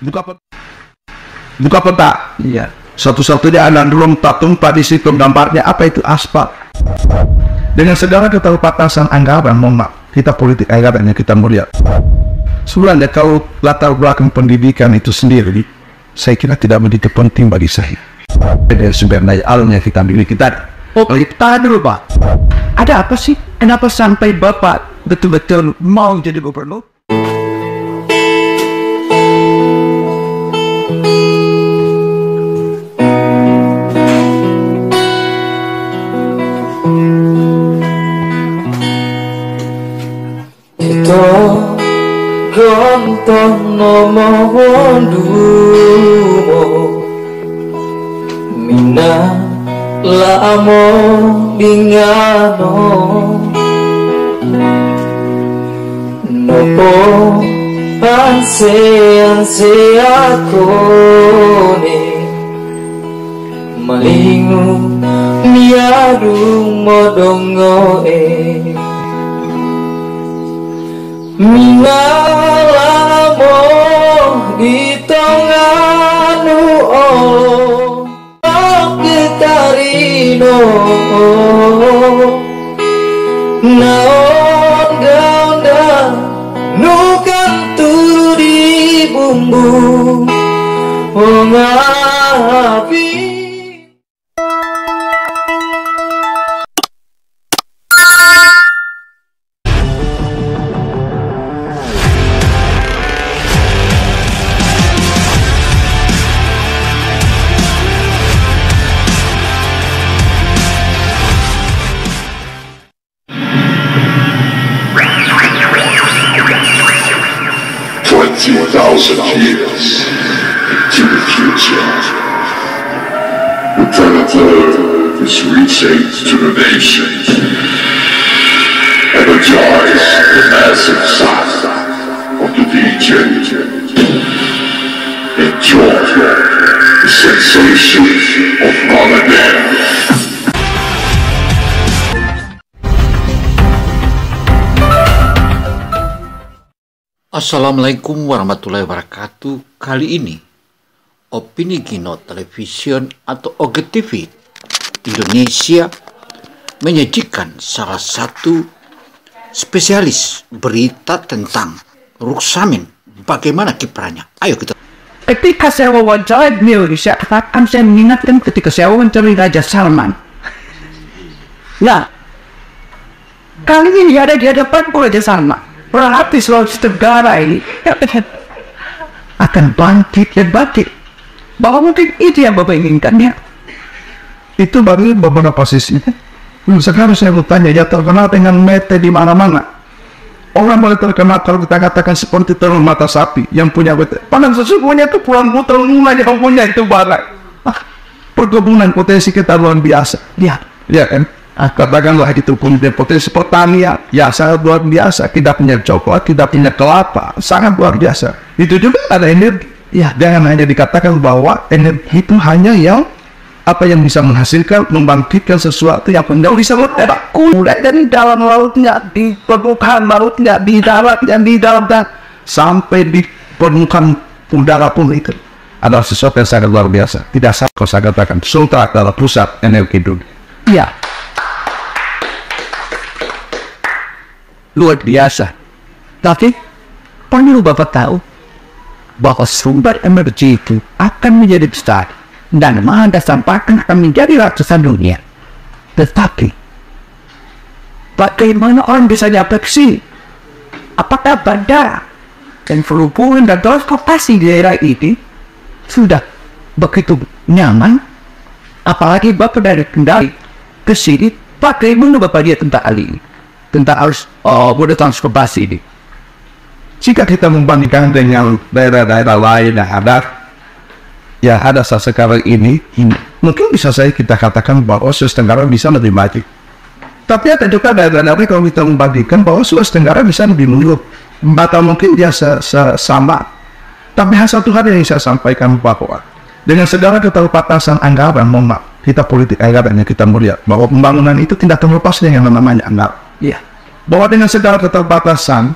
buka peta. Iya. Satu-satunya anak dulu tak tumpah di situ gambarnya apa itu aspal. Dengan segala keterbatasan anggaran, kita politik anggaran yang kita melihat. Sebenarnya kalau latar belakang pendidikan itu sendiri, saya kira tidak begitu penting bagi saya. Dari sumber daya alamnya kita miliki tadi. Oh, kita dulu Pak. Ada apa sih? Kenapa sampai Bapak betul-betul mau jadi gubernur? Kita gontong nomor dua Mina lamo bingano Nopo anse aku ni Malingu miaru modongo Mingalamo di tonganu gitarino naon gaunda nukan turu di bumbu ngapi. Years into the future, the predator is reaching to the nations, energize the massive sound of the DJ, enjoy the sensation of holiday. Assalamualaikum warahmatullahi wabarakatuh. Kali ini Opini Gino Television atau OGTV Indonesia menyajikan salah satu spesialis berita tentang Ruksamin. Bagaimana kiprahnya? Ayo kita. Ketika saya wawancara di Indonesia, katakan saya mengingatkan ketika saya wawancara Raja Salman. Nah, kali ini ada di hadapan Raja Salman. Berarti Sulawesi Tenggara ini akan bangkit dan bangkit. Bahwa mungkin itu yang Bapak inginkan ya. Itu baru beberapa sisi. Sekarang saya bertanya, ya terkenal dengan mete di mana-mana. Orang boleh terkenal kalau kita katakan seperti telur mata sapi yang punya mete. Padahal sesungguhnya itu pulang telur yang punya itu barang. Perkebunan potensi kita luar biasa. Lihat, ya kan? Katakanlah itu punya potensi pertanian, ya sangat luar biasa. Kita punya coklat, kita punya kelapa, sangat luar biasa. Itu juga ada energi. Ya, jangan hanya dikatakan bahwa energi itu hanya yang apa yang bisa menghasilkan, membangkitkan sesuatu yang tidak bisa bergerak. Mulai dari dalam lautnya, di permukaan lautnya, di daratnya, di dalam dan sampai di permukaan udara pun itu adalah sesuatu yang sangat luar biasa. Tidak salah kalau saya katakan Sultra adalah pusat energi dunia. Ya. Luar biasa. Tapi perlu Bapak tahu bahwa sumber energi itu akan menjadi besar dan Anda sampaikan akan menjadi ratusan dunia. Tetapi bagaimana orang bisa nyampe ke sini? Apakah bandara dan perhubungan dan transportasi di daerah ini sudah begitu nyaman? Apalagi Bapak dari Kendari ke sini, bagaimana Bapak lihat tentang hal ini? Tentang harus moda transportasi ini. Jika kita membandingkan dengan daerah-daerah lain yang ada saat sekarang ini, mungkin bisa saya kita katakan bahwa Sulawesi Tenggara bisa lebih maju. Tapi ada juga daerah-daerah kalau kita membandingkan bahwa Sulawesi Tenggara bisa lebih mundur. Atau mungkin dia sama. Tapi satu hal yang saya sampaikan bahwa dengan segala keterbatasan anggaran, kita politik anggaran yang kita melihat bahwa pembangunan itu tidak terlepas dengan yang namanya anggaran. Ya, bahwa dengan segala keterbatasan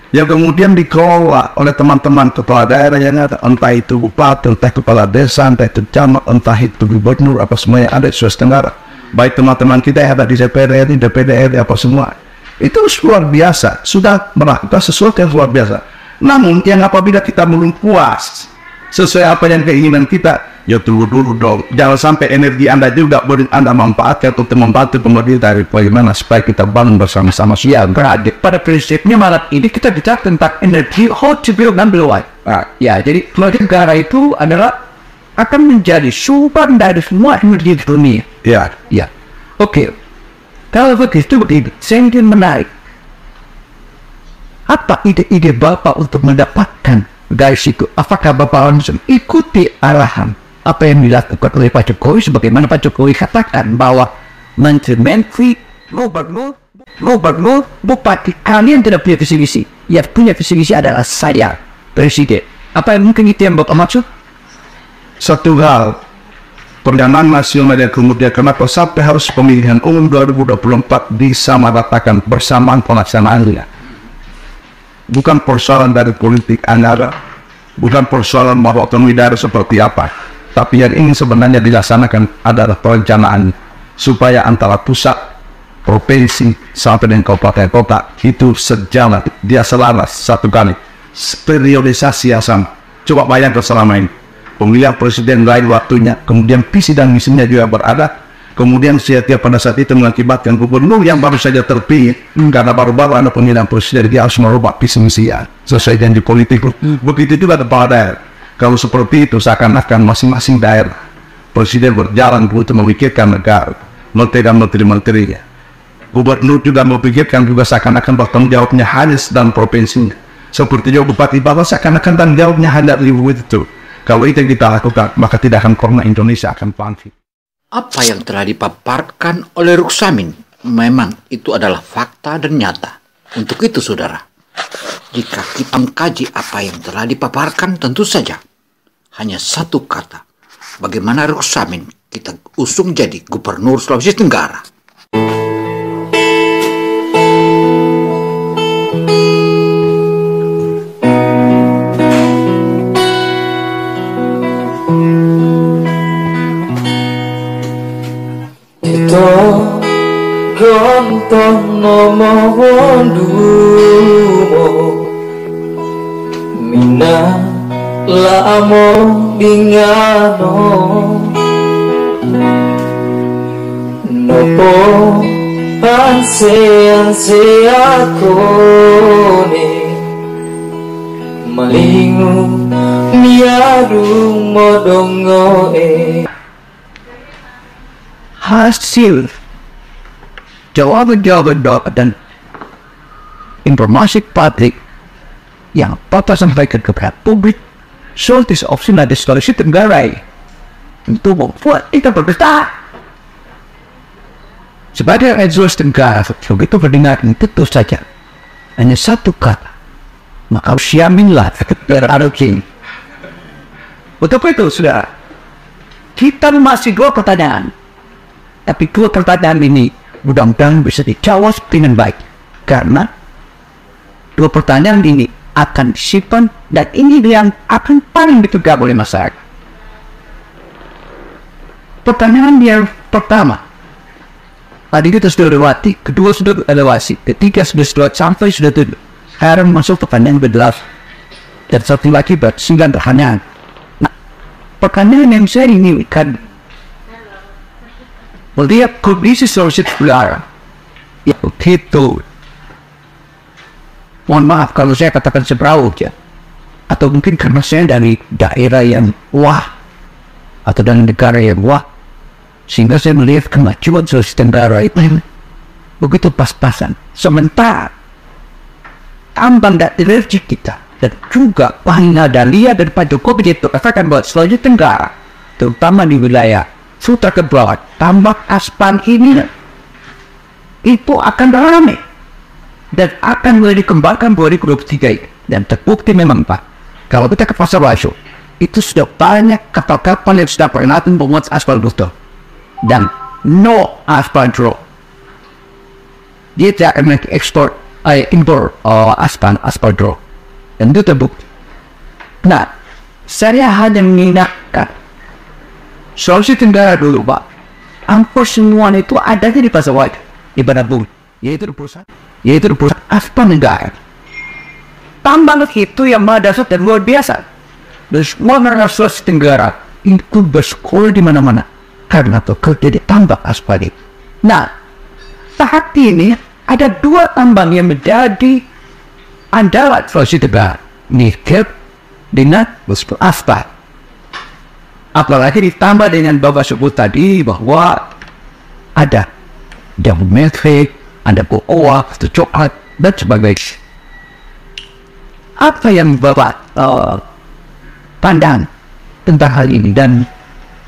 yang kemudian dikelola oleh teman-teman kepala daerah yang ada, entah itu bupati, entah kepala desa, entah itu camat, entah itu gubernur, apa semua yang ada di Sulawesi Tenggara, baik teman-teman kita yang ada di DPR, DPD, apa semua, itu luar biasa, sudah melakukan sesuatu yang luar biasa. Namun yang apabila kita belum puas sesuai apa yang keinginan kita, ya tunggu dulu dong, jangan sampai energi Anda juga boleh Anda manfaatkan untuk membantu pemerintah dari bagaimana supaya kita bangun bersama-sama. Ya, berada pada prinsipnya malam ini kita bicara tentang energi hot to build and blow. Ya, jadi negara itu adalah akan menjadi sumber dari semua energi di dunia. Ya, ya. Oke. Kalau begitu begini, saya ingin menarik. Apa ide-ide Bapak untuk mendapatkan dari situ? Apakah Bapak langsung ikuti arahan apa yang dilakukan oleh Pak Jokowi, sebagaimana Pak Jokowi katakan bahwa menteri-menteri, gubernur, bupati, kalian tidak punya visi misi. Yang punya visi misi adalah saya, presiden. Apa yang mungkin itu yang Bapak maksud? Satu hal, Perdana Nasional yang kemudian kenapa sampai harus pemilihan umum 2024 disamaratakan bersamaan pelaksanaannya. Bukan persoalan dari politik anggaran, bukan persoalan bahwa otonomi daerah seperti apa, tapi yang ingin sebenarnya dilaksanakan adalah perencanaan supaya antara pusat, provinsi, sampai dengan kabupaten kota itu sejalan, dia selaras satu kali, periodisasi yang sama. Coba bayangkan selama ini, pemilihan presiden lain waktunya, kemudian visi dan misinya juga berada. Kemudian setiap pada saat itu mengakibatkan gubernur yang baru saja terpilih karena baru-baru ada pemilihan presiden, dia harus merubah visi misinya sesuai janji politik. Begitu juga kepala daerah. Kalau seperti itu seakan-akan masing-masing daerah presiden berjalan untuk memikirkan negara, menteri dan menteri-menterinya. Gubernur juga memikirkan juga seakan-akan bertanggung jawabnya hanya dan provinsinya. Seperti juga bupati bahwa seakan-akan tanggung jawabnya hanya ribu itu. Kalau itu yang kita lakukan, maka tidak akan pernah Indonesia akan bangkit. Apa yang telah dipaparkan oleh Ruksamin memang itu adalah fakta dan nyata. Untuk itu, saudara, jika kita mengkaji apa yang telah dipaparkan, tentu saja hanya satu kata. Bagaimana Ruksamin kita usung jadi Gubernur Sulawesi Tenggara. Gontoh nomo wondumo Mina lamo dingano Nopo anse akone Malingu miadu modongo Hasil jawaban-jawaban dan informasi publik yang Bapak sampaikan kepada publik solusi opsi dari Sulawesi Tenggara untuk membuat kita berbeda. Sebagai rakyat Sulawesi Tenggara, begitu mendengarkan tentu saja hanya satu kata, maka siaminlah berarti. Untuk itu sudah kita masih dua pertanyaan, tapi dua pertanyaan ini mudah-mudahan bisa dijawab dengan baik, karena dua pertanyaan ini akan disimpan dan ini yang akan paling dipegang oleh masyarakat. Pertanyaan yang pertama, tadi kita sudah lewati, kedua sudah lewati, ketiga sudah sampai sudah tujuh. Sekarang masuk pertanyaan ke-8 dan satu lagi ber-9 pertanyaan. Nah, pertanyaan yang saya inginkan, melihat kondisi Sulawesi Tenggara yang begitu, mohon maaf kalau saya katakan seberau ya, atau mungkin karena saya dari daerah yang wah atau dari negara yang wah, sehingga saya melihat kemajuan Sulawesi Tenggara itu begitu pas-pasan. Sementara tambang dan energi kita dan juga Panglima dan Lia dan Pak Jokowi itu katakan bahwa Sulawesi Tenggara, terutama di wilayah Sutra ke bawah, tambak aspal ini itu akan ramai dan akan mulai dikembangkan 2023 dan terbukti memang Pak, kalau kita ke pasar Washo itu sudah banyak kapal-kapal yang sudah perkenalkan memuat aspal betul dan no aspal draw, dia tidak akan ekspor impor aspal draw. Dan itu terbukti. Nah, saya hanya mengingatkan Sulawesi Tenggara dulu, Pak. Angkor semua itu adanya di Pasar Wajah, di Banabung, yaitu perusahaan aspal negara. Tambang itu yang dasar dan luar biasa. Dan semua orang Sulawesi Tenggara itu bersekolah di mana-mana karena bekerja di tambang aspal itu. Nah, saat ini ada 2 tambang yang menjadi andalan Sulawesi Tenggara, nikel dengan aspal. Apalagi ditambah dengan Bapak sebut tadi bahwa ada jamu metrik, ada buah, ada coklat, dan sebagainya. Apa yang Bapak pandang tentang hal ini, dan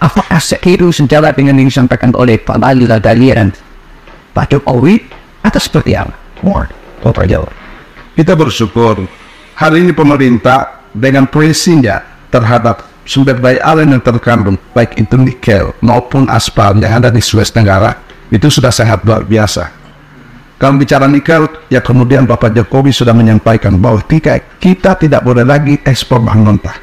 apakah itu sejalan dengan yang disampaikan oleh Pak Ali Ladali dan Pak Jokowi atau seperti apa? Bapak jawab. Kita bersyukur hari ini pemerintah dengan polisinya terhadap sumber daya alam yang terkandung, baik itu nikel maupun aspal yang ada di Sulawesi Tenggara, itu sudah sangat luar biasa. Kalau bicara nikel, ya kemudian Bapak Jokowi sudah menyampaikan bahwa kita tidak boleh lagi ekspor bahan mentah,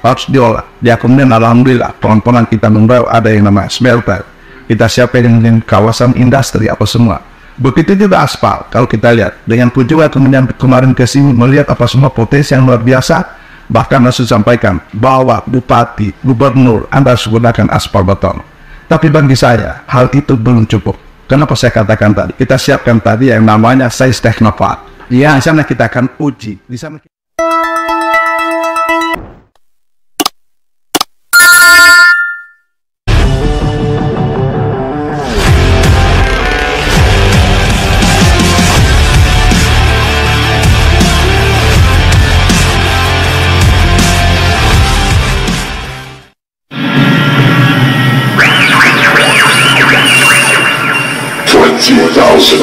harus diolah. Ya kemudian alhamdulillah pohon-pohonan kita membawa ada yang namanya smelter, kita siapkan dengan kawasan industri apa semua. Begitu juga aspal. Kalau kita lihat dengan tujuan kemudian kemarin ke sini melihat apa semua potensi yang luar biasa, bahkan harus disampaikan bahwa bupati, gubernur, Anda harus gunakan aspal beton. Tapi bagi saya hal itu belum cukup. Kenapa saya katakan tadi? Kita siapkan tadi yang namanya size teknopark. Ya, di sana kita akan uji. Di sana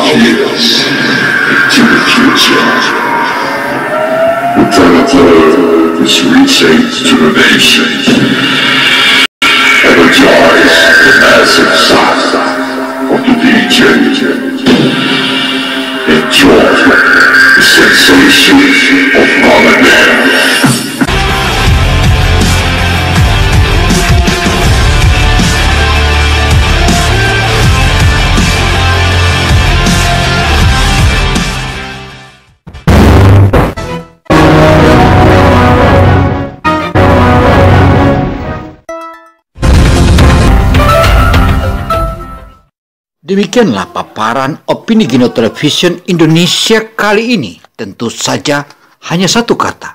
years into the future. The Predator is reaching to the nation. Energize the massive sound of the DJ. Enjoy the sensation of Ramadan. Demikianlah paparan opini Gino Television Indonesia kali ini. Tentu saja hanya satu kata.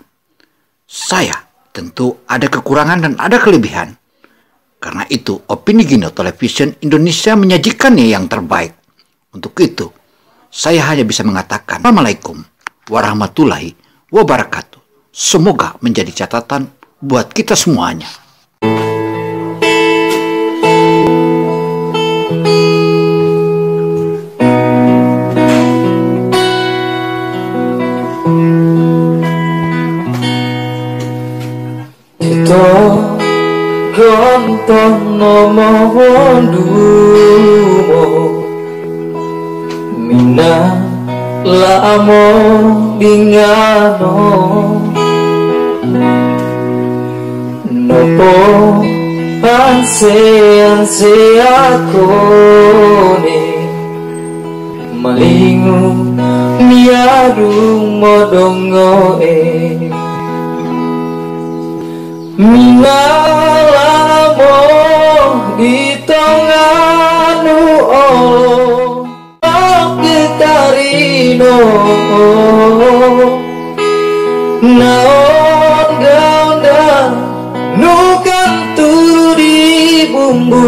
Saya tentu ada kekurangan dan ada kelebihan. Karena itu opini Gino Television Indonesia menyajikannya yang terbaik. Untuk itu, saya hanya bisa mengatakan Assalamualaikum warahmatullahi wabarakatuh. Semoga menjadi catatan buat kita semuanya. Gontoh nomor dumo Mina lamo dingano Nopo anse aku ne Malingu miarung modongo Minalamo di tonganu olo Gitarino Now